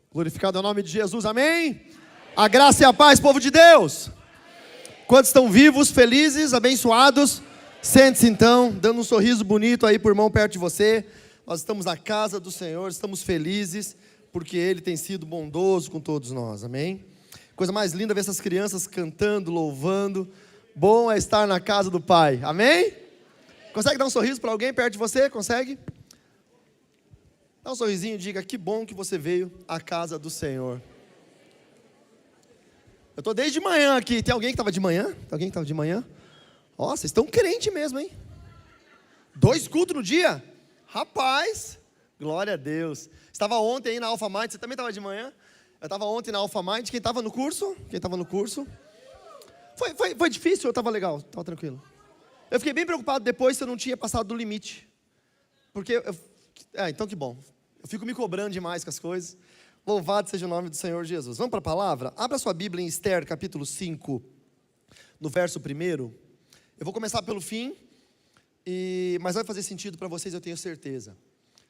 Glorificado é o nome de Jesus, amém? A graça e a paz, povo de Deus. Quantos estão vivos, felizes, abençoados? Sente-se então, dando um sorriso bonito aí por irmão perto de você. Nós estamos na casa do Senhor, estamos felizes, porque Ele tem sido bondoso com todos nós, amém? Coisa mais linda ver essas crianças cantando, louvando. Bom é estar na casa do Pai, amém? Consegue dar um sorriso para alguém perto de você? Consegue? Dá um sorrisinho e diga, que bom que você veio à casa do Senhor. Eu estou desde manhã aqui. Tem alguém que estava de manhã? Tem alguém que estava de manhã? Ó, vocês estão crentes mesmo, hein? 2 cultos no dia? Rapaz, glória a Deus. Estava ontem aí na Alpha Mind, você também estava de manhã? Eu estava ontem na Alpha Mind. Quem estava no curso? Foi difícil ou estava legal? Estava tranquilo? Eu fiquei bem preocupado depois se eu não tinha passado do limite. Porque, então que bom. Eu fico me cobrando demais com as coisas. Louvado seja o nome do Senhor Jesus. Vamos para a palavra? Abra sua Bíblia em Esther, capítulo 5, no verso 1. Eu vou começar pelo fim, mas vai fazer sentido para vocês, eu tenho certeza.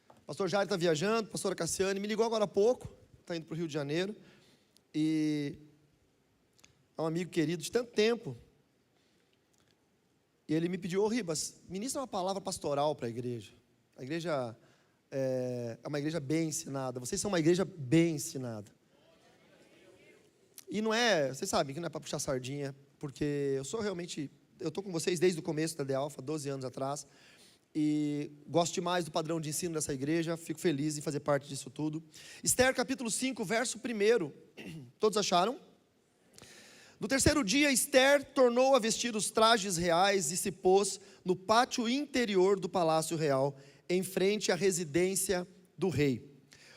O pastor Jair está viajando, a pastora Cassiane me ligou agora há pouco, está indo para o Rio de Janeiro, e é um amigo querido de tanto tempo. E ele me pediu, Ribas, ministra uma palavra pastoral para a igreja. A igreja é uma igreja bem ensinada. Vocês são uma igreja bem ensinada. E não é, vocês sabem que não é para puxar sardinha, porque eu estou com vocês desde o começo da The Alpha, 12 anos atrás, e gosto demais do padrão de ensino dessa igreja, fico feliz em fazer parte disso tudo. Esther capítulo 5, verso 1, todos acharam? No 3º dia, Esther tornou a vestir os trajes reais e se pôs no pátio interior do palácio real, em frente à residência do rei.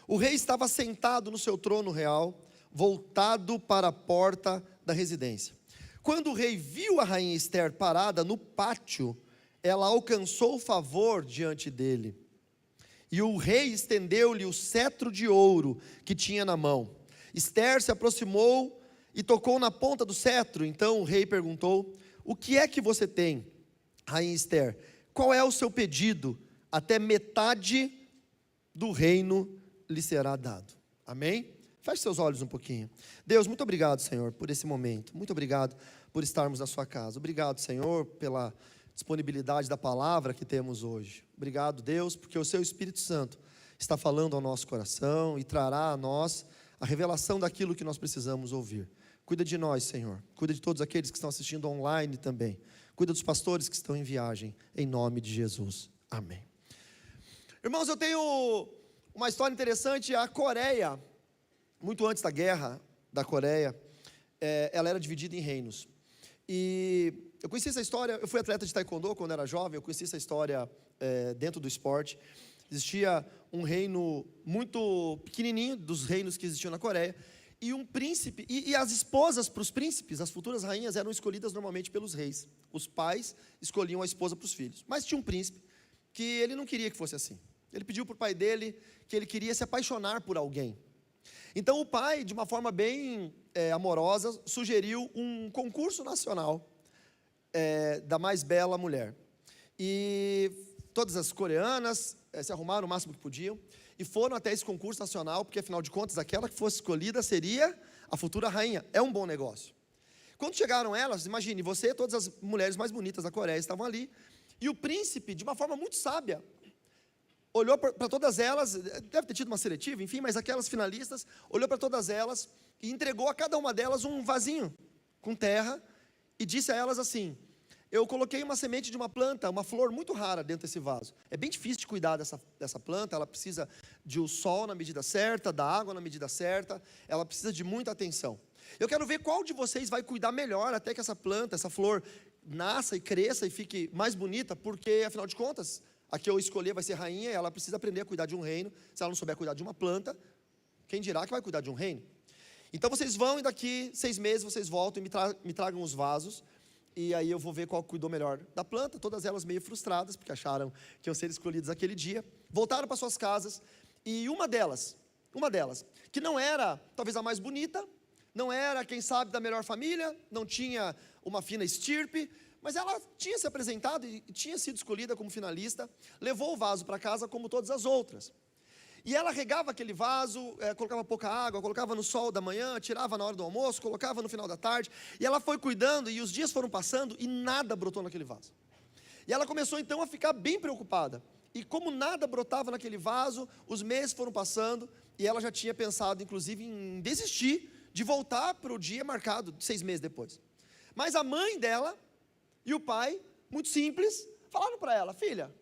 O rei estava sentado no seu trono real, voltado para a porta da residência. Quando o rei viu a rainha Esther parada no pátio, ela alcançou favor diante dele. E o rei estendeu-lhe o cetro de ouro que tinha na mão. Esther se aproximou e tocou na ponta do cetro. Então o rei perguntou, o que é que você tem, rainha Esther? Qual é o seu pedido? Até metade do reino lhe será dado. Amém? Feche seus olhos um pouquinho. Deus, muito obrigado, Senhor, por esse momento. Muito obrigado por estarmos na sua casa. Obrigado, Senhor, pela disponibilidade da palavra que temos hoje. Obrigado, Deus, porque o seu Espírito Santo está falando ao nosso coração e trará a nós a revelação daquilo que nós precisamos ouvir. Cuida de nós, Senhor. Cuida de todos aqueles que estão assistindo online também. Cuida dos pastores que estão em viagem. Em nome de Jesus. Amém. Irmãos, eu tenho uma história interessante. A Coreia, muito antes da guerra da Coreia, ela era dividida em reinos. E eu conheci essa história, eu fui atleta de taekwondo quando era jovem, eu conheci essa história dentro do esporte. Existia um reino muito pequenininho dos reinos que existiam na Coreia, e um príncipe, e as esposas para os príncipes, as futuras rainhas, eram escolhidas normalmente pelos reis. Os pais escolhiam a esposa para os filhos. Mas tinha um príncipe que ele não queria que fosse assim. Ele pediu para o pai dele que ele queria se apaixonar por alguém. Então o pai, de uma forma bem amorosa, sugeriu um concurso nacional da mais bela mulher. E todas as coreanas se arrumaram o máximo que podiam e foram até esse concurso nacional, porque afinal de contas aquela que fosse escolhida seria a futura rainha. É um bom negócio. Quando chegaram elas, imagine, você e todas as mulheres mais bonitas da Coreia estavam ali, e o príncipe, de uma forma muito sábia, olhou para todas elas, deve ter tido uma seletiva, enfim, mas aquelas finalistas, olhou para todas elas e entregou a cada uma delas um vasinho com terra e disse a elas assim, eu coloquei uma semente de uma planta, uma flor muito rara dentro desse vaso. É bem difícil de cuidar dessa planta, ela precisa de sol na medida certa, da água na medida certa, ela precisa de muita atenção. Eu quero ver qual de vocês vai cuidar melhor até que essa planta, essa flor, nasça e cresça e fique mais bonita, porque afinal de contas, a que eu escolher vai ser rainha, e ela precisa aprender a cuidar de um reino. Se ela não souber cuidar de uma planta, quem dirá que vai cuidar de um reino? Então vocês vão e daqui 6 meses vocês voltam e me tragam os vasos, e aí eu vou ver qual cuidou melhor da planta. Todas elas meio frustradas, porque acharam que iam ser escolhidas aquele dia, voltaram para suas casas, e uma delas, que não era talvez a mais bonita, não era, quem sabe, da melhor família, não tinha uma fina estirpe, mas ela tinha se apresentado e tinha sido escolhida como finalista, levou o vaso para casa como todas as outras. E ela regava aquele vaso, colocava pouca água, colocava no sol da manhã, tirava na hora do almoço, colocava no final da tarde. E ela foi cuidando, e os dias foram passando, e nada brotou naquele vaso. E ela começou então a ficar bem preocupada. E como nada brotava naquele vaso, os meses foram passando, e ela já tinha pensado, inclusive, em desistir de voltar para o dia marcado, 6 meses depois. Mas a mãe dela e o pai, muito simples, falaram para ela: filha,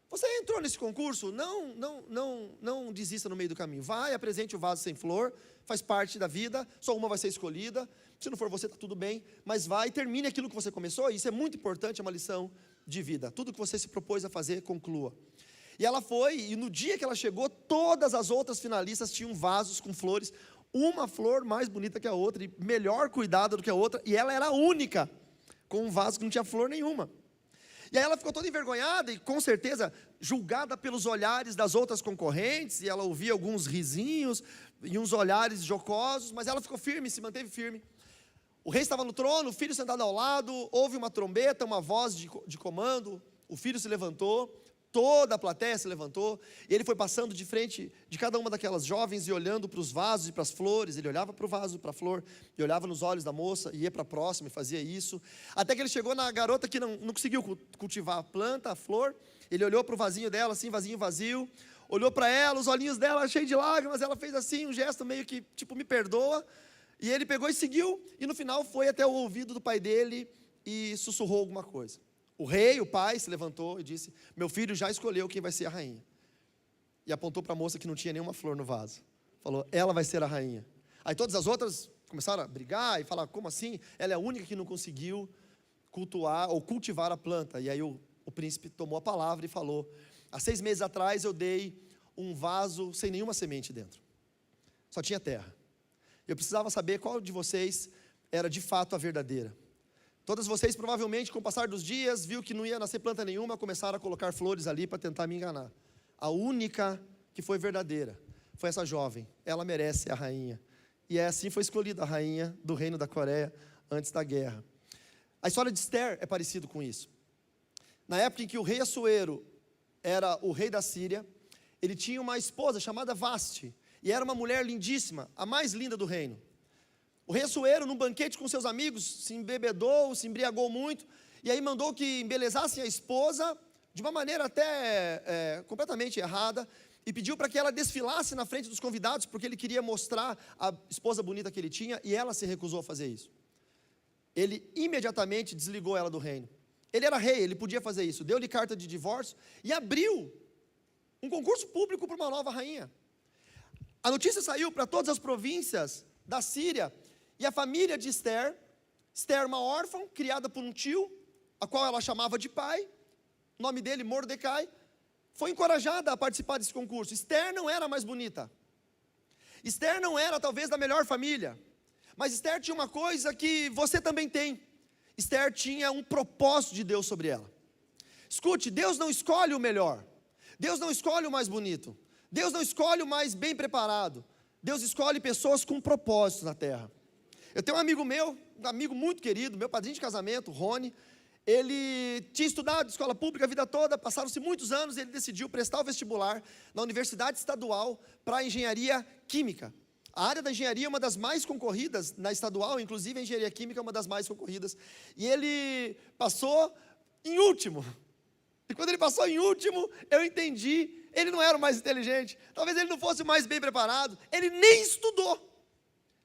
você entrou nesse concurso, não desista no meio do caminho. Vai, apresente o vaso sem flor, faz parte da vida, só uma vai ser escolhida. Se não for você, está tudo bem, mas vai e termine aquilo que você começou. Isso é muito importante, é uma lição de vida. Tudo que você se propôs a fazer, conclua. E ela foi, e no dia que ela chegou, todas as outras finalistas tinham vasos com flores, uma flor mais bonita que a outra, e melhor cuidada do que a outra, e ela era a única com um vaso que não tinha flor nenhuma. E aí ela ficou toda envergonhada e com certeza julgada pelos olhares das outras concorrentes, e ela ouvia alguns risinhos e uns olhares jocosos, mas ela ficou firme, se manteve firme. O rei estava no trono, o filho sentado ao lado, houve uma trombeta, uma voz de comando, o filho se levantou, toda a plateia se levantou, e ele foi passando de frente de cada uma daquelas jovens e olhando para os vasos e para as flores. Ele olhava para o vaso, para a flor, e olhava nos olhos da moça, e ia para a próxima e fazia isso, até que ele chegou na garota que não conseguiu cultivar a planta, a flor. Ele olhou para o vasinho dela, assim, vasinho vazio, olhou para ela, os olhinhos dela cheios de lágrimas, ela fez assim, um gesto meio que, tipo, me perdoa, e ele pegou e seguiu, e no final foi até o ouvido do pai dele, e sussurrou alguma coisa. O rei, o pai, se levantou e disse: meu filho já escolheu quem vai ser a rainha. E apontou para a moça que não tinha nenhuma flor no vaso. Falou: ela vai ser a rainha. Aí todas as outras começaram a brigar e falar: como assim? Ela é a única que não conseguiu cultuar ou cultivar a planta. E aí o príncipe tomou a palavra e falou: há 6 meses atrás eu dei um vaso sem nenhuma semente dentro. Só tinha terra. Eu precisava saber qual de vocês era de fato a verdadeira. Todas vocês provavelmente, com o passar dos dias, viu que não ia nascer planta nenhuma, começaram a colocar flores ali para tentar me enganar. A única que foi verdadeira foi essa jovem. Ela merece a rainha. E assim foi escolhida a rainha do reino da Coreia antes da guerra. A história de Esther é parecida com isso. Na época em que o rei Assuero era o rei da Síria, ele tinha uma esposa chamada Vasti, e era uma mulher lindíssima, a mais linda do reino. O rei Assuero, num banquete com seus amigos, se embebedou, se embriagou muito, e aí mandou que embelezassem a esposa, de uma maneira até completamente errada, e pediu para que ela desfilasse na frente dos convidados, porque ele queria mostrar a esposa bonita que ele tinha, e ela se recusou a fazer isso. Ele imediatamente desligou ela do reino. Ele era rei, ele podia fazer isso, deu-lhe carta de divórcio, e abriu um concurso público para uma nova rainha. A notícia saiu para todas as províncias da Síria, e a família de Esther, uma órfã, criada por um tio, a qual ela chamava de pai, o nome dele Mordecai, foi encorajada a participar desse concurso. Esther não era a mais bonita, Esther não era talvez da melhor família, mas Esther tinha uma coisa que você também tem. Esther tinha um propósito de Deus sobre ela. Escute, Deus não escolhe o melhor, Deus não escolhe o mais bonito, Deus não escolhe o mais bem preparado, Deus escolhe pessoas com propósitos na terra. Eu tenho um amigo meu, um amigo muito querido, meu padrinho de casamento, Rony. Ele tinha estudado escola pública a vida toda, passaram-se muitos anos, ele decidiu prestar o vestibular na Universidade Estadual para Engenharia Química. A área da engenharia é uma das mais concorridas na estadual, inclusive a engenharia química é uma das mais concorridas. E ele passou em último. E quando ele passou em último, eu entendi, ele não era o mais inteligente, talvez ele não fosse o mais bem preparado, ele nem estudou.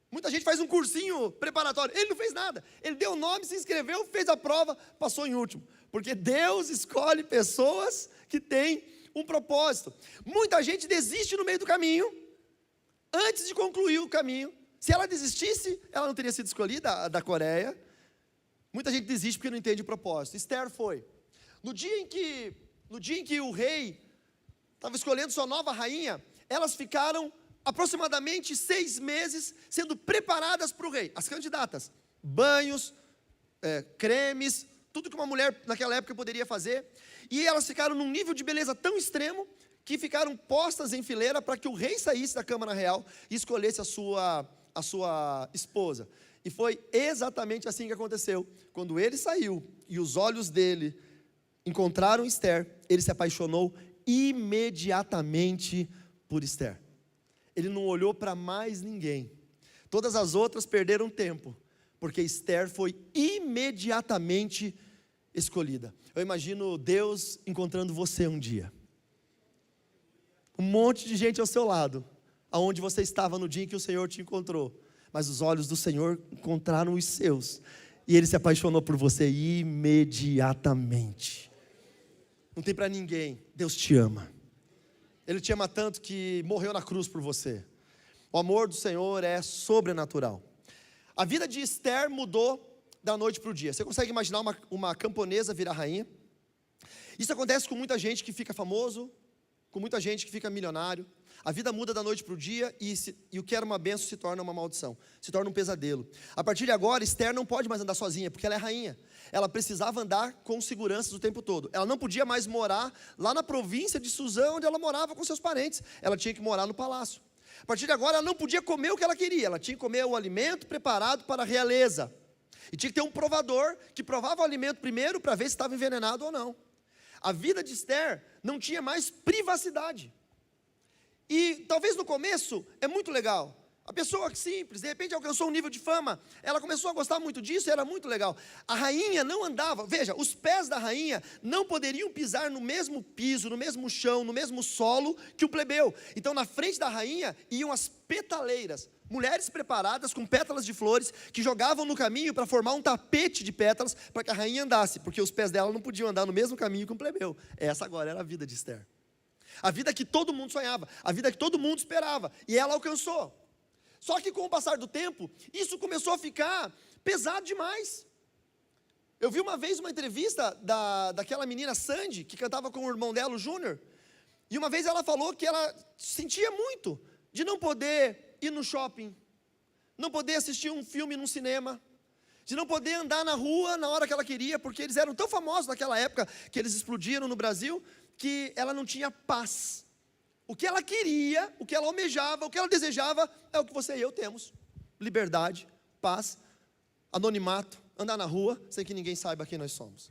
Muita gente faz um cursinho preparatório, ele não fez nada, ele deu o nome, se inscreveu, fez a prova, passou em último, porque Deus escolhe pessoas que têm um propósito. Muita gente desiste no meio do caminho, antes de concluir o caminho. Se ela desistisse, ela não teria sido escolhida, da Coreia. Muita gente desiste porque não entende o propósito. Esther foi. No dia em que o rei estava escolhendo sua nova rainha, elas ficaram aproximadamente 6 meses sendo preparadas para o rei. As candidatas, banhos, cremes, tudo que uma mulher naquela época poderia fazer. E elas ficaram num nível de beleza tão extremo que ficaram postas em fileira para que o rei saísse da Câmara Real e escolhesse a sua esposa. E foi exatamente assim que aconteceu. Quando ele saiu e os olhos dele encontraram Esther, ele se apaixonou imediatamente por Esther. Ele não olhou para mais ninguém. Todas as outras perderam tempo, porque Esther foi imediatamente escolhida. Eu imagino Deus encontrando você um dia. Um monte de gente ao seu lado, aonde você estava no dia em que o Senhor te encontrou. Mas os olhos do Senhor encontraram os seus, e Ele se apaixonou por você imediatamente. Não tem para ninguém. Deus te ama. Ele te ama tanto que morreu na cruz por você. O amor do Senhor é sobrenatural. A vida de Esther mudou da noite para o dia. Você consegue imaginar uma camponesa virar rainha? Isso acontece com muita gente que fica famoso, com muita gente que fica milionário. A vida muda da noite para o dia e o que era uma bênção se torna uma maldição, se torna um pesadelo. A partir de agora, Esther não pode mais andar sozinha, porque ela é rainha. Ela precisava andar com seguranças o tempo todo. Ela não podia mais morar lá na província de Suzã, onde ela morava com seus parentes. Ela tinha que morar no palácio. A partir de agora, ela não podia comer o que ela queria. Ela tinha que comer o alimento preparado para a realeza. E tinha que ter um provador que provava o alimento primeiro para ver se estava envenenado ou não. A vida de Esther não tinha mais privacidade. E talvez no começo é muito legal. A pessoa simples, de repente alcançou um nível de fama, ela começou a gostar muito disso e era muito legal. A rainha não andava, veja, os pés da rainha não poderiam pisar no mesmo piso, no mesmo chão, no mesmo solo que o plebeu. Então na frente da rainha iam as petaleiras, mulheres preparadas com pétalas de flores, que jogavam no caminho para formar um tapete de pétalas para que a rainha andasse, porque os pés dela não podiam andar no mesmo caminho que o plebeu. Essa agora era a vida de Esther. A vida que todo mundo sonhava, a vida que todo mundo esperava, e ela alcançou. Só que com o passar do tempo, isso começou a ficar pesado demais. Eu vi uma vez uma entrevista daquela menina Sandy, que cantava com o irmão dela, o Júnior, e uma vez ela falou que ela sentia muito de não poder ir no shopping, não poder assistir um filme num cinema, de não poder andar na rua na hora que ela queria, porque eles eram tão famosos naquela época, que eles explodiram no Brasil, que ela não tinha paz. O que ela queria, o que ela almejava, o que ela desejava, é o que você e eu temos: liberdade, paz, anonimato, andar na rua, sem que ninguém saiba quem nós somos.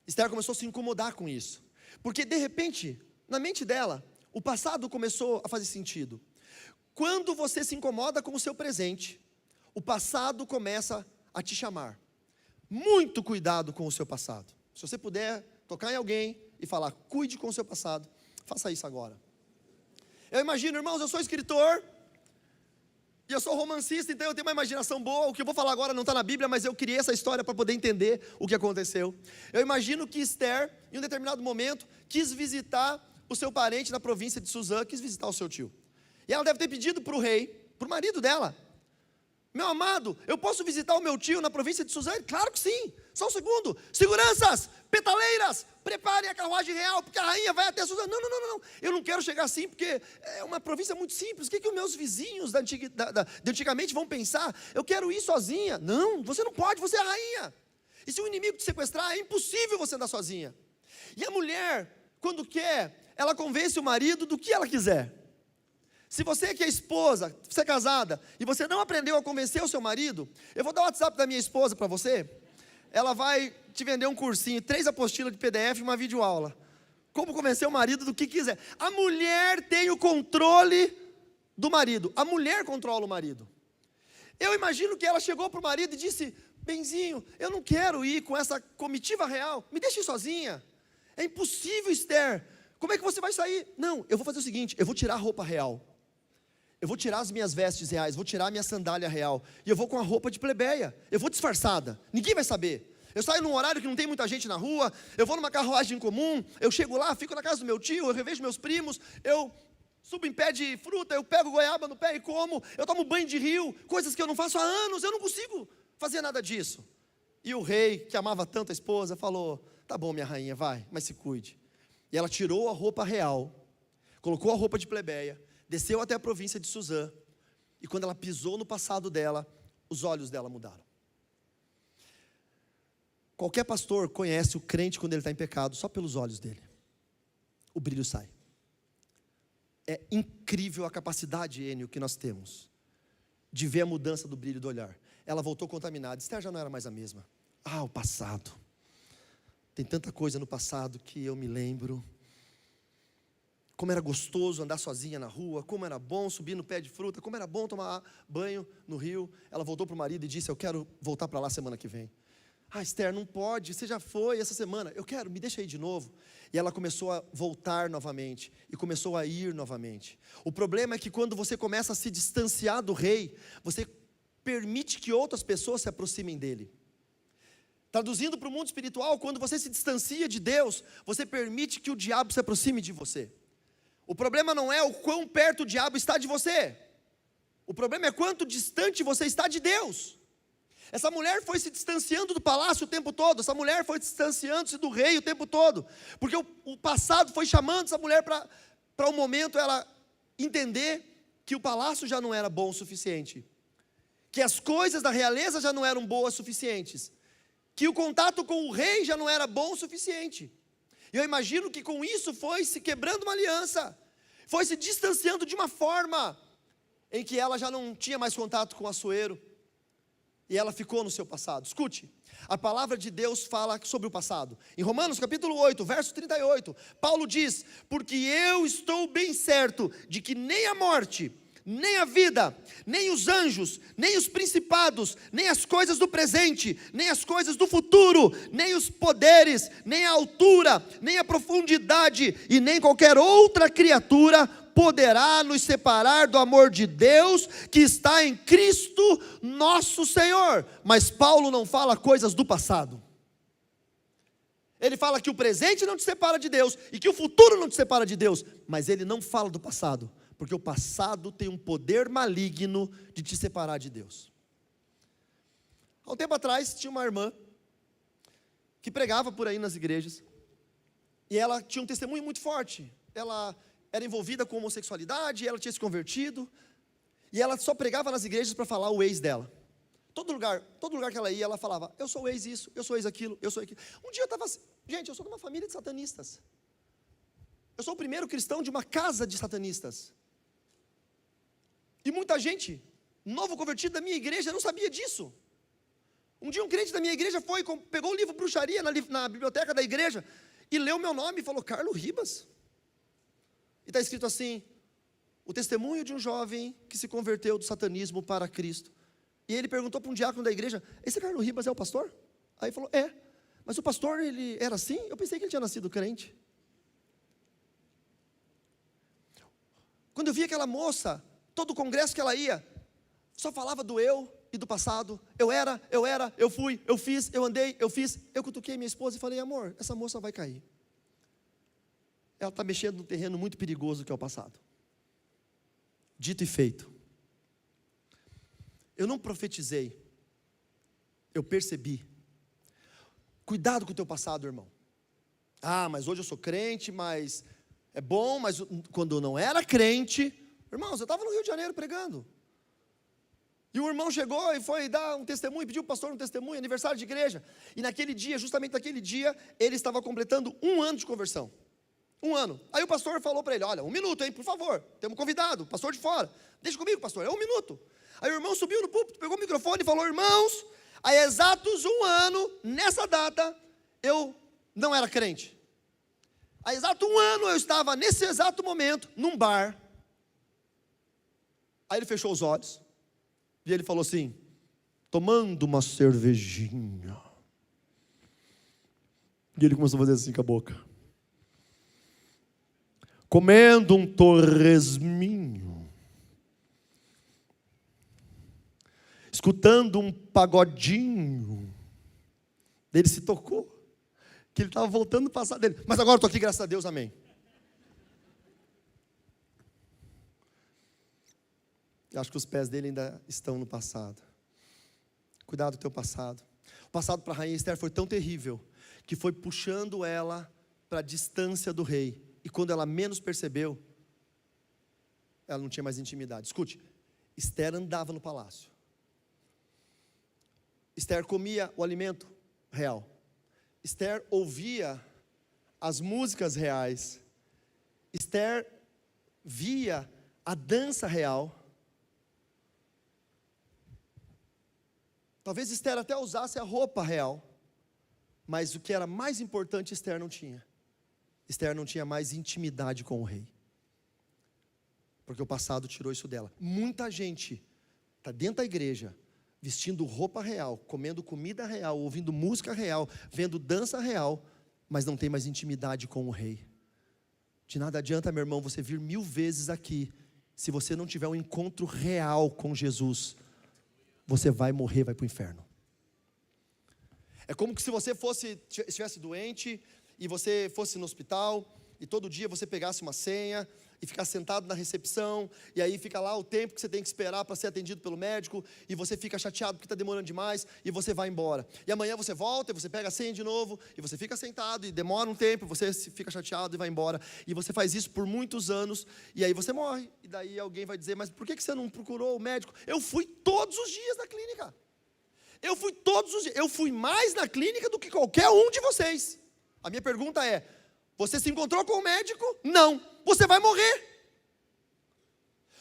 Esther começou a se incomodar com isso, porque de repente, na mente dela, o passado começou a fazer sentido. Quando você se incomoda com o seu presente, o passado começa a te chamar. Muito cuidado com o seu passado. Se você puder tocar em alguém e falar, cuide com o seu passado, faça isso agora. Eu imagino, irmãos, eu sou escritor, e eu sou romancista, então eu tenho uma imaginação boa. O que eu vou falar agora não está na Bíblia, mas eu criei essa história para poder entender o que aconteceu. Eu imagino que Esther, em um determinado momento, quis visitar o seu parente na província de Suzã, quis visitar o seu tio. E ela deve ter pedido para o rei, para o marido dela, meu amado, eu posso visitar o meu tio na província de Suzã? Claro que sim. Só um segundo. Seguranças, petaleiras, preparem a carruagem real, porque a rainha vai até Suzã. Não. Eu não quero chegar assim, porque é uma província muito simples. O que os meus vizinhos de antigamente vão pensar? Eu quero ir sozinha. Não, você não pode, você é a rainha. E se o inimigo te sequestrar, é impossível você andar sozinha. E a mulher, quando quer, ela convence o marido do que ela quiser. Se você que é esposa, você é casada, e você não aprendeu a convencer o seu marido, eu vou dar o WhatsApp da minha esposa para você. Ela vai te vender um cursinho, 3 apostilas de PDF e uma videoaula. Como convencer o marido do que quiser. A mulher tem o controle do marido. A mulher controla o marido. Eu imagino que ela chegou para o marido e disse, benzinho, eu não quero ir com essa comitiva real, me deixe sozinha. É impossível, Esther. Como é que você vai sair? Não, eu vou fazer o seguinte, eu vou tirar a roupa real. Eu vou tirar as minhas vestes reais, vou tirar a minha sandália real, e eu vou com a roupa de plebeia, eu vou disfarçada, ninguém vai saber. Eu saio num horário que não tem muita gente na rua, eu vou numa carruagem comum, eu chego lá, fico na casa do meu tio, eu revejo meus primos, eu subo em pé de fruta, eu pego goiaba no pé e como, eu tomo banho de rio, coisas que eu não faço há anos, eu não consigo fazer nada disso. E o rei, que amava tanto a esposa, falou, tá bom minha rainha, vai, mas se cuide. E ela tirou a roupa real, colocou a roupa de plebeia, desceu até a província de Suzã, e quando ela pisou no passado dela, os olhos dela mudaram. Qualquer pastor conhece o crente quando ele está em pecado, só pelos olhos dele. O brilho sai. É incrível a capacidade, Enio, que nós temos, de ver a mudança do brilho do olhar. Ela voltou contaminada, Esther já não era mais a mesma. O passado. Tem tanta coisa no passado que eu me lembro. como era gostoso andar sozinha na rua, como era bom subir no pé de fruta, como era bom tomar banho no rio. Ela voltou para o marido e disse: eu quero voltar para lá semana que vem. Ah, Esther, não pode, você já foi essa semana. Eu quero, me deixa aí de novo. E ela começou a voltar novamente, e começou a ir novamente. O problema é que quando você começa a se distanciar do rei, você permite que outras pessoas se aproximem dele. Traduzindo para o mundo espiritual, quando você se distancia de Deus, você permite que o diabo se aproxime de você. O problema não é o quão perto o diabo está de você. O problema é quanto distante você está de Deus. Essa mulher foi se distanciando do palácio o tempo todo. Essa mulher foi distanciando-se do rei o tempo todo. Porque o passado foi chamando essa mulher para um momento ela entender que o palácio já não era bom o suficiente. Que as coisas da realeza já não eram boas o suficientes. Que o contato com o rei já não era bom o suficiente. Eu imagino que com isso foi se quebrando uma aliança. Foi se distanciando de uma forma em que ela já não tinha mais contato com o Assuero. E ela ficou no seu passado. Escute, a palavra de Deus fala sobre o passado. Em Romanos capítulo 8, verso 38, Paulo diz: porque eu estou bem certo de que nem a morte, nem a vida, nem os anjos, nem os principados, nem as coisas do presente, nem as coisas do futuro, nem os poderes, nem a altura, nem a profundidade, e nem qualquer outra criatura poderá nos separar do amor de Deus que está em Cristo nosso Senhor. Mas Paulo não fala coisas do passado. Ele fala que o presente não te separa de Deus e que o futuro não te separa de Deus, mas ele não fala do passado, porque o passado tem um poder maligno de te separar de Deus. Há um tempo atrás tinha uma irmã que pregava por aí nas igrejas, e ela tinha um testemunho muito forte. Ela era envolvida com homossexualidade, ela tinha se convertido, e ela só pregava nas igrejas para falar o ex dela. Todo lugar que ela ia, ela falava: eu sou o ex isso, eu sou o ex aquilo, eu sou aquilo. Um dia eu estava assim, gente, eu sou de uma família de satanistas. Eu sou o primeiro cristão de uma casa de satanistas. E muita gente, novo convertido da minha igreja, não sabia disso. Um dia um crente da minha igreja pegou o livro Bruxaria na biblioteca da igreja, e leu meu nome e falou: Carlos Ribas. E está escrito assim: o testemunho de um jovem que se converteu do satanismo para Cristo. E ele perguntou para um diácono da igreja: esse Carlos Ribas é o pastor? Aí ele falou: é. Mas o pastor, ele era assim? Eu pensei que ele tinha nascido crente. Quando eu vi aquela moça, todo o congresso que ela ia, só falava do eu e do passado. Eu era, eu fui, eu fiz, eu andei, eu fiz. Eu cutuquei minha esposa e falei: amor, essa moça vai cair. Ela está mexendo num terreno muito perigoso que é o passado. Dito e feito. Eu não profetizei, eu percebi. Cuidado com o teu passado, irmão. Ah, mas hoje eu sou crente, mas é bom, mas quando eu não era crente, irmãos, eu estava no Rio de Janeiro pregando. E o irmão chegou e foi dar um testemunho, pediu para o pastor um testemunho, aniversário de igreja. E naquele dia, justamente naquele dia, ele estava completando 1 ano de conversão. 1 ano. Aí o pastor falou para ele: olha, 1 minuto, hein, por favor. Temos um convidado, pastor de fora. Deixa comigo, pastor, é 1 minuto. Aí o irmão subiu no púlpito, pegou o microfone e falou: irmãos, há exatos 1 ano, nessa data, eu não era crente. Há exato 1 ano eu estava, nesse exato momento, num bar. Aí ele fechou os olhos. E ele falou assim, tomando uma cervejinha. E ele começou a fazer assim com a boca. Comendo um torresminho. Escutando um pagodinho. Ele se tocou. Que ele estava voltando no passado dele. Mas agora eu estou aqui, graças a Deus, amém. Eu acho que os pés dele ainda estão no passado. Cuidado com o teu passado. O passado para a rainha Esther foi tão terrível, que foi puxando ela para a distância do rei. E quando ela menos percebeu, ela não tinha mais intimidade. Escute, Esther andava no palácio. Esther comia o alimento real. Esther ouvia as músicas reais. Esther via a dança real. Talvez Esther até usasse a roupa real, mas o que era mais importante Esther não tinha. Esther não tinha mais intimidade com o rei. porque o passado tirou isso dela. Muita gente está dentro da igreja, vestindo roupa real, comendo comida real, ouvindo música real, vendo dança real, mas não tem mais intimidade com o rei. De nada adianta, meu irmão, você vir 1000 vezes aqui, se você não tiver um encontro real com Jesus, você vai morrer, vai para o inferno. É como se você estivesse doente, e você fosse no hospital, e todo dia você pegasse uma senha, e ficar sentado na recepção, e aí fica lá o tempo que você tem que esperar para ser atendido pelo médico, e você fica chateado porque está demorando demais, e você vai embora. E amanhã você volta, e você pega a senha de novo, e você fica sentado, e demora um tempo, você fica chateado e vai embora. E você faz isso por muitos anos, e aí você morre. E daí alguém vai dizer, mas por que você não procurou o médico? Eu fui todos os dias na clínica. Eu fui todos os dias. Eu fui mais na clínica do que qualquer um de vocês. A minha pergunta é, você se encontrou com o médico? Não. Você vai morrer.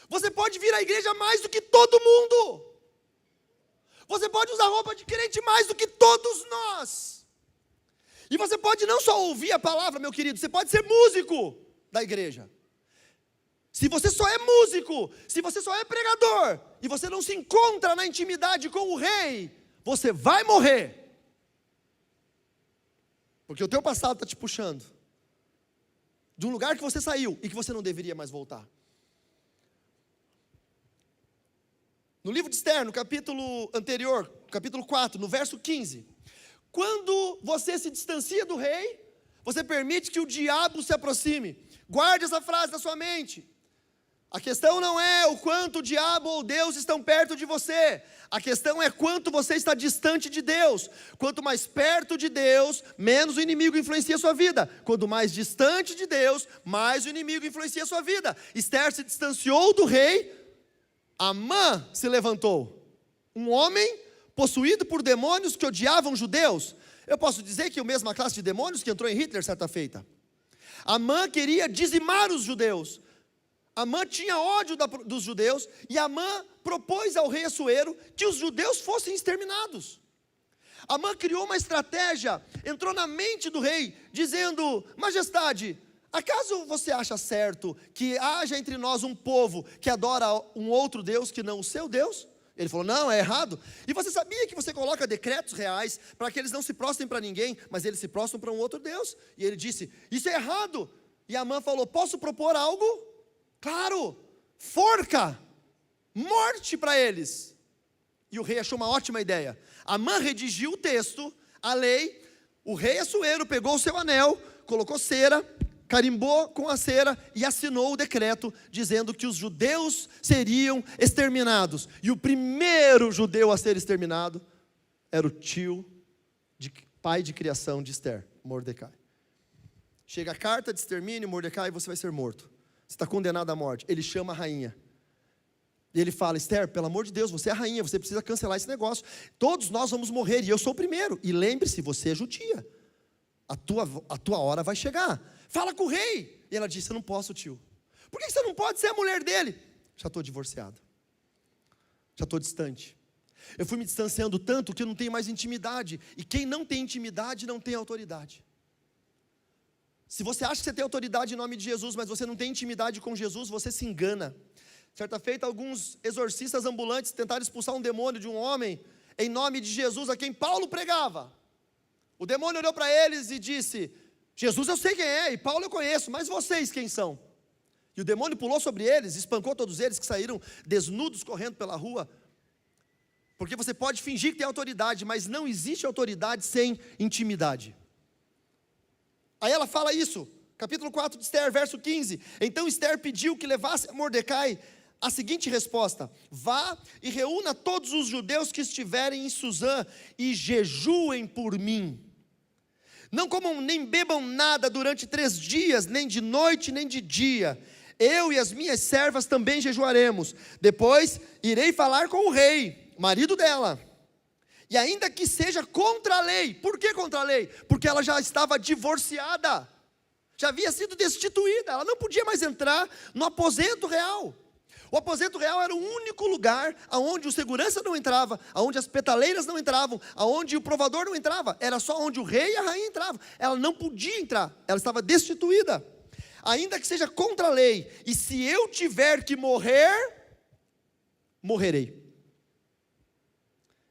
Você pode vir à igreja mais do que todo mundo. Você pode usar roupa de crente mais do que todos nós. E você pode não só ouvir a palavra, meu querido, você pode ser músico da igreja. Se você só é músico, se você só é pregador, e você não se encontra na intimidade com o rei, você vai morrer. Porque o teu passado está te puxando de um lugar que você saiu e que você não deveria mais voltar. No livro de Esther, no capítulo anterior, capítulo 4, no verso 15, quando você se distancia do rei, você permite que o diabo se aproxime. Guarde essa frase na sua mente. A questão não é o quanto o diabo ou Deus estão perto de você. A questão é quanto você está distante de Deus. Quanto mais perto de Deus, menos o inimigo influencia a sua vida. Quanto mais distante de Deus, mais o inimigo influencia a sua vida. Esther se distanciou do rei. Amã se levantou. Um homem possuído por demônios que odiavam judeus. Eu posso dizer que é a mesma classe de demônios que entrou em Hitler certa feita. Amã queria dizimar os judeus. Amã tinha ódio dos judeus, e Amã propôs ao rei Assuero que os judeus fossem exterminados. Amã criou uma estratégia, entrou na mente do rei, dizendo, majestade, acaso você acha certo que haja entre nós um povo que adora um outro Deus que não o seu Deus? Ele falou, não, é errado. E você sabia que você coloca decretos reais para que eles não se prostrem para ninguém, mas eles se prostram para um outro Deus? E ele disse, isso é errado. E Amã falou, posso propor algo? Claro, forca, morte para eles. E o rei achou uma ótima ideia. Amã redigiu o texto, a lei. O rei Assuero pegou o seu anel, colocou cera, carimbou com a cera e assinou o decreto, dizendo que os judeus seriam exterminados. E o primeiro judeu a ser exterminado era o pai de criação de Esther, Mordecai. Chega a carta de extermínio, Mordecai, você vai ser morto. Você está condenado à morte. Ele chama a rainha. E ele fala, Esther, pelo amor de Deus, você é a rainha, você precisa cancelar esse negócio. Todos nós vamos morrer, e eu sou o primeiro. E lembre-se, você é judia. A tua hora vai chegar. Fala com o rei. E ela disse, eu não posso, tio. Por que você não pode ser a mulher dele? Já estou divorciado. Já estou distante. Eu fui me distanciando tanto que eu não tenho mais intimidade. E quem não tem intimidade, não tem autoridade. Se você acha que você tem autoridade em nome de Jesus, mas você não tem intimidade com Jesus, você se engana. Certa feita, alguns exorcistas ambulantes tentaram expulsar um demônio de um homem, em nome de Jesus, a quem Paulo pregava. O demônio olhou para eles e disse, Jesus eu sei quem é, e Paulo eu conheço, mas vocês quem são? E o demônio pulou sobre eles, espancou todos eles, que saíram desnudos correndo pela rua. Porque você pode fingir que tem autoridade, mas não existe autoridade sem intimidade. Aí ela fala isso, capítulo 4 de Esther, verso 15. Então Esther pediu que levasse a Mordecai a seguinte resposta: vá e reúna todos os judeus que estiverem em Suzã e jejuem por mim. Não comam nem bebam nada durante 3 dias, nem de noite nem de dia. Eu e as minhas servas também jejuaremos. Depois irei falar com o rei, marido dela. E ainda que seja contra a lei. Por que contra a lei? Porque ela já estava divorciada. Já havia sido destituída. Ela não podia mais entrar no aposento real. O aposento real era o único lugar onde o segurança não entrava, onde as petaleiras não entravam, onde o provador não entrava. Era só onde o rei e a rainha entravam. Ela não podia entrar. Ela estava destituída. ainda que seja contra a lei, e se eu tiver que morrer, morrerei.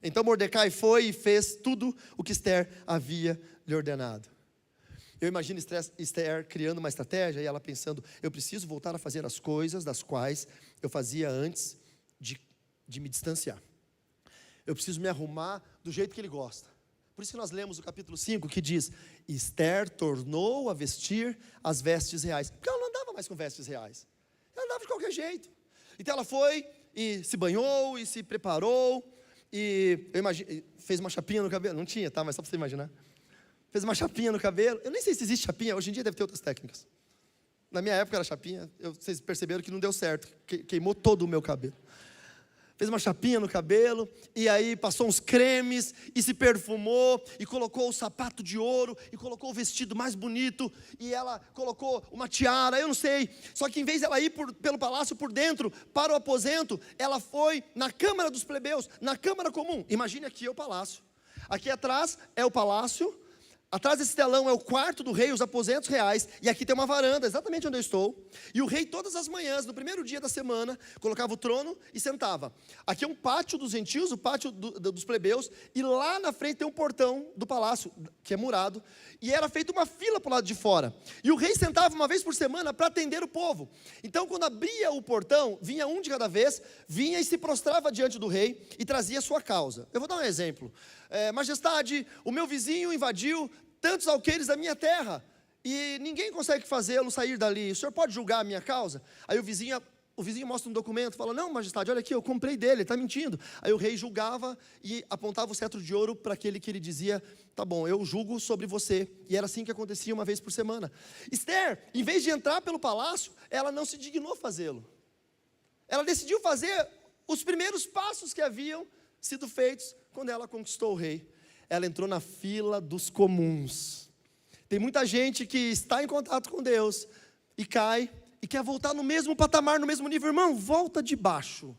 Então Mordecai foi e fez tudo o que Esther havia lhe ordenado. Eu imagino Esther criando uma estratégia e ela pensando, eu preciso voltar a fazer as coisas das quais eu fazia antes de me distanciar. Eu preciso me arrumar do jeito que ele gosta. Por isso que nós lemos o capítulo 5 que diz, Esther tornou a vestir as vestes reais. Porque ela não andava mais com vestes reais. Ela andava de qualquer jeito. Então ela foi e se banhou e se preparou. E eu imagino, fez uma chapinha no cabelo. Não tinha, tá? Mas só para você imaginar. Fez uma chapinha no cabelo. Eu nem sei se existe chapinha. Hoje em dia deve ter outras técnicas. Na minha época era chapinha. Vocês perceberam que não deu certo. Queimou todo o meu cabelo. Fez uma chapinha no cabelo, e aí passou uns cremes, e se perfumou, e colocou o sapato de ouro, e colocou o vestido mais bonito, e ela colocou uma tiara, eu não sei. Só que em vez de ela ir pelo palácio por dentro, para o aposento, ela foi na câmara dos plebeus, na câmara comum. Imagine aqui é o palácio. Aqui atrás é o palácio. Atrás desse telão é o quarto do rei, os aposentos reais, e aqui tem uma varanda, exatamente onde eu estou. E o rei todas as manhãs, no primeiro dia da semana, colocava o trono e sentava. Aqui é um pátio dos gentios, o pátio dos plebeus, e lá na frente tem um portão do palácio, que é murado, e era feita uma fila para o lado de fora. E o rei sentava uma vez por semana para atender o povo. Então quando abria o portão, vinha um de cada vez, vinha e se prostrava diante do rei e trazia a sua causa. Eu vou dar um exemplo. Majestade, o meu vizinho invadiu tantos alqueires da minha terra, e ninguém consegue fazê-lo sair dali, o senhor pode julgar a minha causa? Aí o vizinho mostra um documento, fala, não majestade, olha aqui, eu comprei dele, ele está mentindo. Aí o rei julgava e apontava o cetro de ouro para aquele que ele dizia, tá bom, eu julgo sobre você. E era assim que acontecia uma vez por semana. Esther, em vez de entrar pelo palácio, ela não se dignou fazê-lo. Ela decidiu fazer os primeiros passos que haviam sido feitos quando ela conquistou o rei. Ela entrou na fila dos comuns. Tem muita gente que está em contato com Deus e cai e quer voltar no mesmo patamar, no mesmo nível. Irmão, volta de baixo,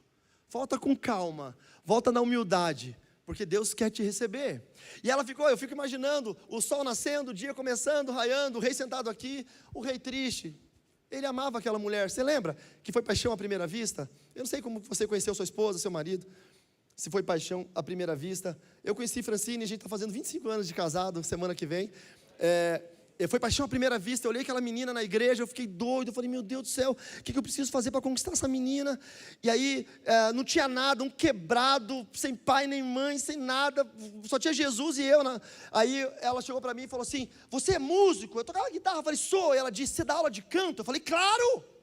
volta com calma, volta na humildade, porque Deus quer te receber. E ela ficou, eu fico imaginando o sol nascendo, o dia começando, raiando, o rei sentado aqui, o rei triste. Ele amava aquela mulher, você lembra que foi paixão à primeira vista? Eu não sei como você conheceu sua esposa, seu marido, se foi paixão à primeira vista. Eu conheci Francine, a gente está fazendo 25 anos de casado, semana que vem. Foi paixão à primeira vista. Eu olhei aquela menina na igreja, eu fiquei doido. Eu falei, meu Deus do céu, o que eu preciso fazer para conquistar essa menina? E aí, não tinha nada, um quebrado, sem pai nem mãe, sem nada, só tinha Jesus e eu. Aí ela chegou para mim e falou assim, você é músico? Eu tocava guitarra, eu falei, sou. E ela disse, você dá aula de canto? Eu falei, claro!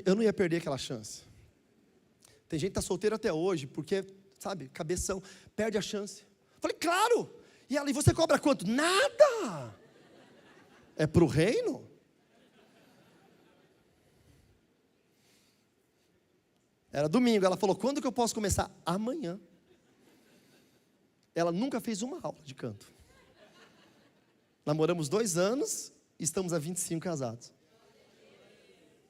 Eu não ia perder aquela chance. Tem gente que está solteiro até hoje, porque, sabe, cabeção, perde a chance. Falei, claro! E ela, e você cobra quanto? Nada! É para o reino? Era domingo, ela falou, quando que eu posso começar? Amanhã. Ela nunca fez uma aula de canto. Namoramos 2 anos, estamos há 25 casados.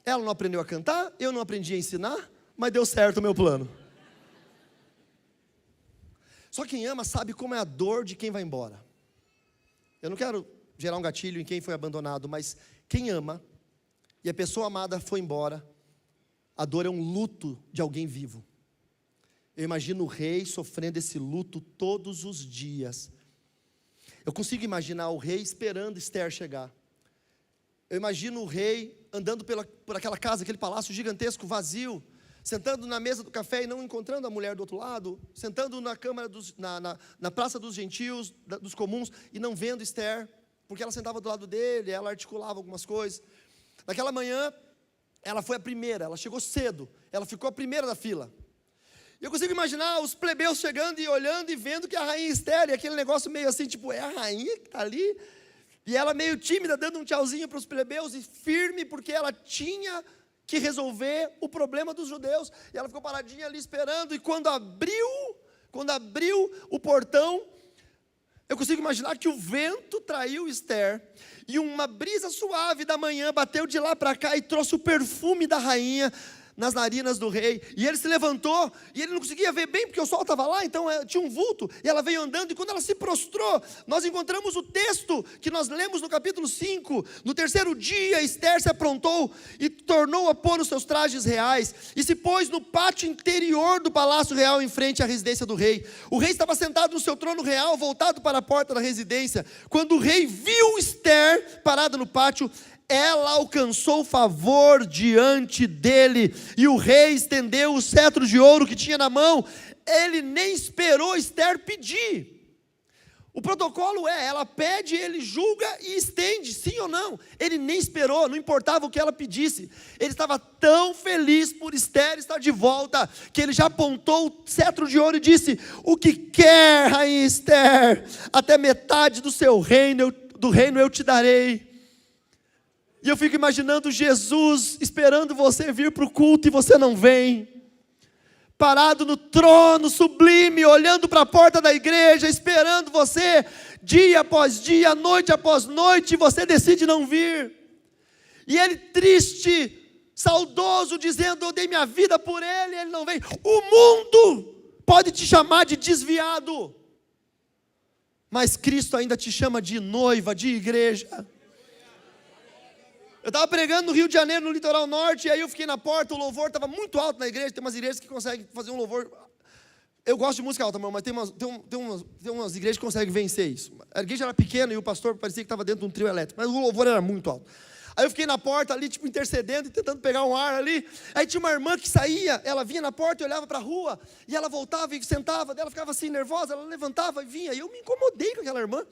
Ela não aprendeu a cantar, eu não aprendi a ensinar, mas deu certo o meu plano. Só quem ama sabe como é a dor de quem vai embora. Eu não quero gerar um gatilho em quem foi abandonado, mas quem ama, e a pessoa amada foi embora, a dor é um luto de alguém vivo. Eu imagino o rei sofrendo esse luto todos os dias. Eu consigo imaginar o rei esperando Esther chegar. Eu imagino o rei andando por aquela casa, aquele palácio gigantesco, vazio, sentando na mesa do café e não encontrando a mulher do outro lado, sentando na câmara, na praça dos gentios, dos comuns, e não vendo Esther, porque ela sentava do lado dele, ela articulava algumas coisas. Naquela manhã, ela foi a primeira, ela chegou cedo, ela ficou a primeira da fila. Eu consigo imaginar os plebeus chegando e olhando e vendo que a rainha Esther, e aquele negócio meio assim, tipo, é a rainha que está ali? E ela meio tímida, dando um tchauzinho para os plebeus, e firme, porque ela tinha que resolver o problema dos judeus. E ela ficou paradinha ali esperando, e quando abriu o portão, eu consigo imaginar que o vento traiu Esther, e uma brisa suave da manhã bateu de lá para cá, e trouxe o perfume da rainha, nas narinas do rei, e ele se levantou, e ele não conseguia ver bem, porque o sol estava lá, então tinha um vulto, e ela veio andando, e quando ela se prostrou, nós encontramos o texto, que nós lemos no capítulo 5, no terceiro dia, Ester se aprontou, e tornou a pôr os seus trajes reais, e se pôs no pátio interior do palácio real, em frente à residência do rei. O rei estava sentado no seu trono real, voltado para a porta da residência. Quando o rei viu Ester parada no pátio, ela alcançou favor diante dele, e o rei estendeu o cetro de ouro que tinha na mão. Ele nem esperou Ester pedir. O protocolo ela pede, ele julga e estende, sim ou não. Ele nem esperou, não importava o que ela pedisse. Ele estava tão feliz por Ester estar de volta, que ele já apontou o cetro de ouro e disse: o que quer, rainha Ester? Até metade do seu reino, eu te darei. E eu fico imaginando Jesus esperando você vir para o culto e você não vem. Parado no trono sublime, olhando para a porta da igreja, esperando você, dia após dia, noite após noite, e você decide não vir. E ele triste, saudoso, dizendo: eu dei minha vida por ele, ele não vem. O mundo pode te chamar de desviado, mas Cristo ainda te chama de noiva, de igreja. Eu estava pregando no Rio de Janeiro, no litoral norte, e aí eu fiquei na porta, o louvor estava muito alto na igreja. Tem umas igrejas que conseguem fazer um louvor. Eu gosto de música alta, mas tem umas igrejas que conseguem vencer isso. A igreja era pequena e o pastor parecia que estava dentro de um trio elétrico, mas o louvor era muito alto. Aí eu fiquei na porta ali, tipo, intercedendo e tentando pegar um ar ali. Aí tinha uma irmã que saía, ela vinha na porta e olhava para a rua, e ela voltava e sentava, ela ficava assim nervosa, ela levantava e vinha, e eu me incomodei com aquela irmã.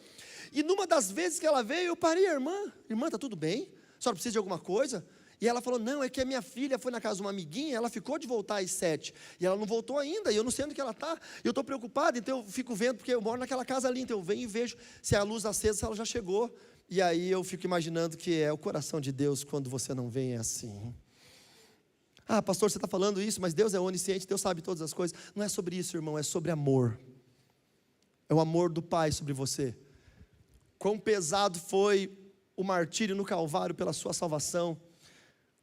E numa das vezes que ela veio, eu parei a irmã: irmã, está tudo bem? A senhora precisa de alguma coisa? E ela falou: não, é que a minha filha foi na casa de uma amiguinha, ela ficou de voltar às 7, e ela não voltou ainda, e eu não sei onde que ela está, eu estou preocupado, então eu fico vendo, porque eu moro naquela casa ali, então eu venho e vejo se a luz acesa, se ela já chegou. E aí eu fico imaginando que é o coração de Deus quando você não vem, é assim. Ah, pastor, você está falando isso, mas Deus é onisciente, Deus sabe todas as coisas. Não é sobre isso, irmão, é sobre amor. É o amor do Pai sobre você. Quão pesado foi o martírio no Calvário pela sua salvação,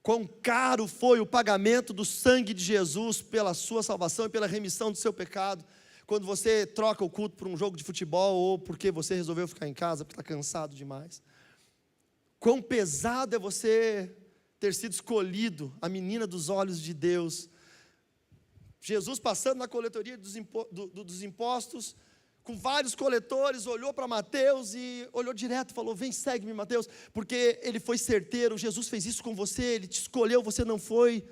quão caro foi o pagamento do sangue de Jesus pela sua salvação e pela remissão do seu pecado. Quando você troca o culto por um jogo de futebol, ou porque você resolveu ficar em casa porque está cansado demais. Quão pesado é você ter sido escolhido, a menina dos olhos de Deus. Jesus passando na coletoria dos impostos, com vários coletores, olhou para Mateus e olhou direto e falou: vem, segue-me, Mateus, porque ele foi certeiro. Jesus fez isso com você, ele te escolheu, você não foi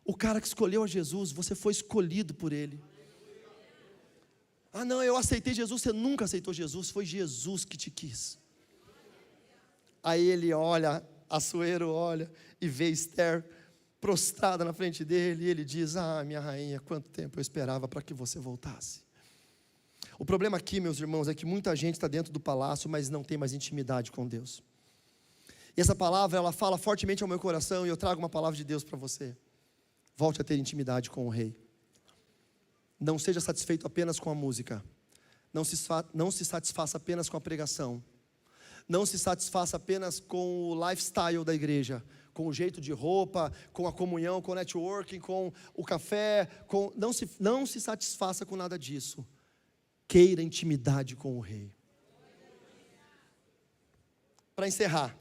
o cara que escolheu a Jesus, você foi escolhido por ele. Ah não, eu aceitei Jesus, você nunca aceitou Jesus, foi Jesus que te quis. Aí ele olha, Assuero olha e vê Ester prostrada na frente dele, e ele diz: ah, minha rainha, quanto tempo eu esperava para que você voltasse. O problema aqui, meus irmãos, é que muita gente está dentro do palácio, mas não tem mais intimidade com Deus. E essa palavra, ela fala fortemente ao meu coração, e eu trago uma palavra de Deus para você. Volte a ter intimidade com o Rei. Não seja satisfeito apenas com a música. Não se satisfaça apenas com a pregação. Não se satisfaça apenas com o lifestyle da igreja, com o jeito de roupa, com a comunhão, com o networking, com o café. Não se satisfaça com nada disso. Queira intimidade com o Rei. Para encerrar,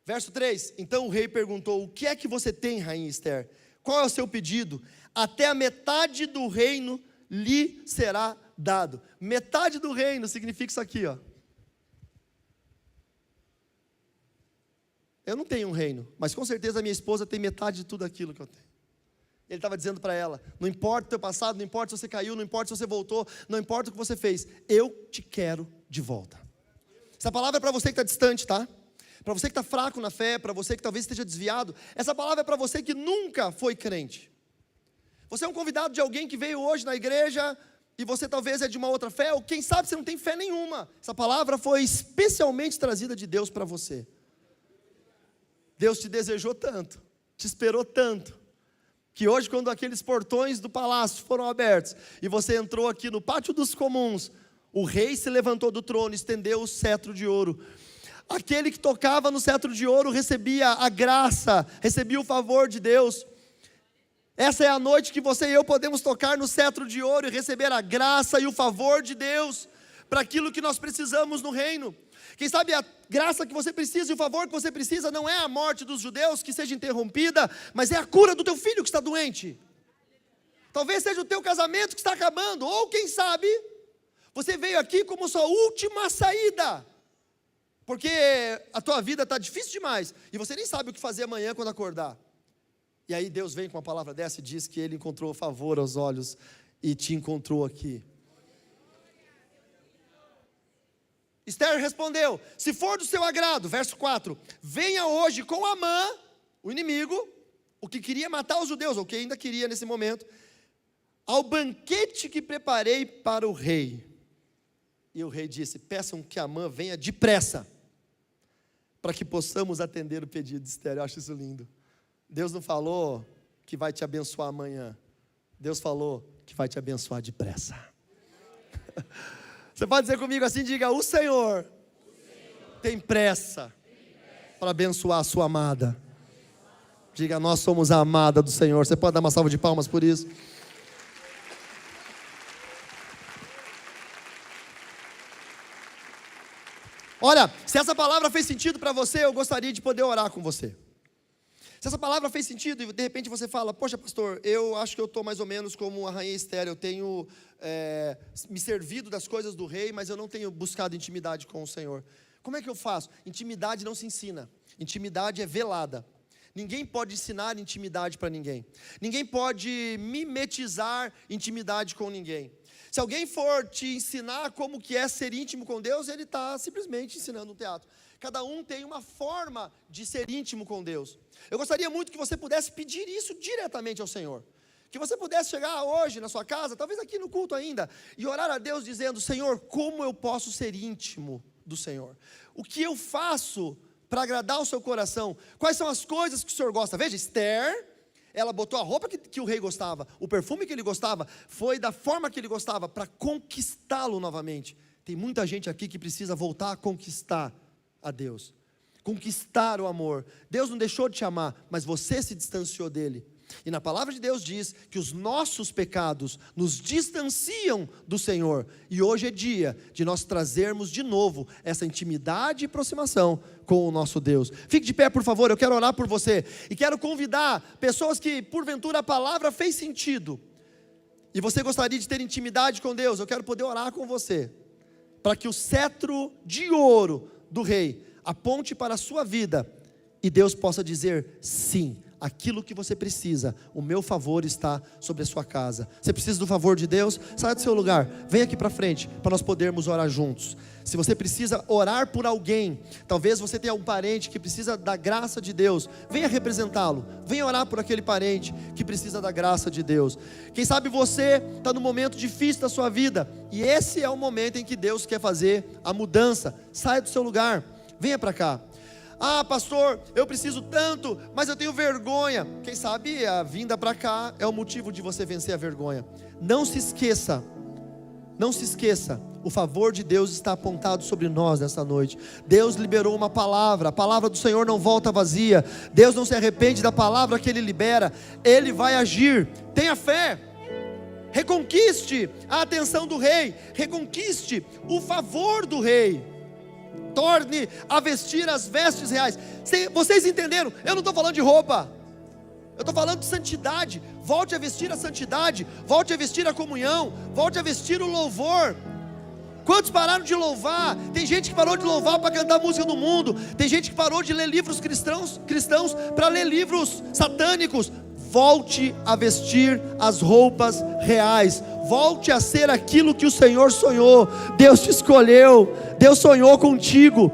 verso 3: então o rei perguntou: o que é que você tem, rainha Ester? Qual é o seu pedido? Até a metade do reino lhe será dado. Metade do reino significa isso aqui, ó. Eu não tenho um reino, mas com certeza a minha esposa tem metade de tudo aquilo que eu tenho. Ele estava dizendo para ela: não importa o teu passado, não importa se você caiu, não importa se você voltou, não importa o que você fez, eu te quero de volta. Essa palavra é para você que está distante, tá? Para você que está fraco na fé, para você que talvez esteja desviado. Essa palavra é para você que nunca foi crente. Você é um convidado de alguém que veio hoje na igreja, e você talvez é de uma outra fé, ou quem sabe você não tem fé nenhuma. Essa palavra foi especialmente trazida de Deus para você. Deus te desejou tanto, te esperou tanto, que hoje, quando aqueles portões do palácio foram abertos, e você entrou aqui no pátio dos comuns, o rei se levantou do trono, estendeu o cetro de ouro. Aquele que tocava no cetro de ouro recebia a graça, recebia o favor de Deus. Essa é a noite que você e eu podemos tocar no cetro de ouro e receber a graça e o favor de Deus para aquilo que nós precisamos no reino. Quem sabe a graça que você precisa e o favor que você precisa não é a morte dos judeus que seja interrompida, mas é a cura do teu filho que está doente. Talvez seja o teu casamento que está acabando, ou quem sabe, você veio aqui como sua última saída, porque a tua vida está difícil demais, e você nem sabe o que fazer amanhã quando acordar. E aí Deus vem com uma palavra dessa e diz que Ele encontrou favor aos olhos, e te encontrou aqui. Esther respondeu: se for do seu agrado, verso 4, venha hoje com Amã, o inimigo, o que queria matar os judeus, ou que ainda queria nesse momento, ao banquete que preparei para o rei. E o rei disse: peçam que Amã venha depressa, para que possamos atender o pedido de Esther. Eu acho isso lindo. Deus não falou que vai te abençoar amanhã, Deus falou que vai te abençoar depressa. Você pode dizer comigo assim, diga: o Senhor tem pressa para abençoar a sua amada. Diga: nós somos a amada do Senhor. Você pode dar uma salva de palmas por isso? Olha, se essa palavra fez sentido para você, eu gostaria de poder orar com você. Se essa palavra fez sentido e de repente você fala: poxa pastor, eu acho que eu estou mais ou menos como a rainha Esther, eu tenho me servido das coisas do rei, mas eu não tenho buscado intimidade com o Senhor. Como é que eu faço? Intimidade não se ensina, intimidade é velada. Ninguém pode ensinar intimidade para ninguém. Ninguém pode mimetizar intimidade com ninguém. Se alguém for te ensinar como que é ser íntimo com Deus, ele está simplesmente ensinando um teatro. Cada um tem uma forma de ser íntimo com Deus. Eu gostaria muito que você pudesse pedir isso diretamente ao Senhor. Que você pudesse chegar hoje na sua casa, talvez aqui no culto ainda, e orar a Deus dizendo: Senhor, como eu posso ser íntimo do Senhor? O que eu faço para agradar o seu coração? Quais são as coisas que o Senhor gosta? Veja, Esther, ela botou a roupa que o rei gostava, o perfume que ele gostava, foi da forma que ele gostava, para conquistá-lo novamente. Tem muita gente aqui que precisa voltar a conquistar a Deus, conquistar o amor. Deus não deixou de te amar, mas você se distanciou dele. E na palavra de Deus diz que os nossos pecados nos distanciam do Senhor. E hoje é dia de nós trazermos de novo essa intimidade e aproximação com o nosso Deus. Fique de pé, por favor, eu quero orar por você. E quero convidar pessoas que porventura a palavra fez sentido, e você gostaria de ter intimidade com Deus. Eu quero poder orar com você, para que o cetro de ouro do rei aponte para a sua vida, e Deus possa dizer: sim, aquilo que você precisa, o meu favor está sobre a sua casa. Você precisa do favor de Deus? Saia do seu lugar, vem aqui para frente, para nós podermos orar juntos. Se você precisa orar por alguém, talvez você tenha um parente que precisa da graça de Deus, venha representá-lo, venha orar por aquele parente que precisa da graça de Deus. Quem sabe você está num momento difícil da sua vida, e esse é o momento em que Deus quer fazer a mudança. Saia do seu lugar, venha para cá. Ah, pastor, eu preciso tanto, mas eu tenho vergonha. Quem sabe a vinda para cá é o motivo de você vencer a vergonha. Não se esqueça, o favor de Deus está apontado sobre nós nessa noite. Deus liberou uma palavra, a palavra do Senhor não volta vazia. Deus não se arrepende da palavra que Ele libera, Ele vai agir. Tenha fé, reconquiste a atenção do rei, reconquiste o favor do rei. Torne a vestir as vestes reais. Vocês entenderam? Eu não estou falando de roupa, eu estou falando de santidade. Volte a vestir a santidade, volte a vestir a comunhão, volte a vestir o louvor. Quantos pararam de louvar? Tem gente que parou de louvar para cantar música do mundo. Tem gente que parou de ler livros cristãos para ler livros satânicos. Volte a vestir as roupas reais. Volte a ser aquilo que o Senhor sonhou. Deus te escolheu, Deus sonhou contigo.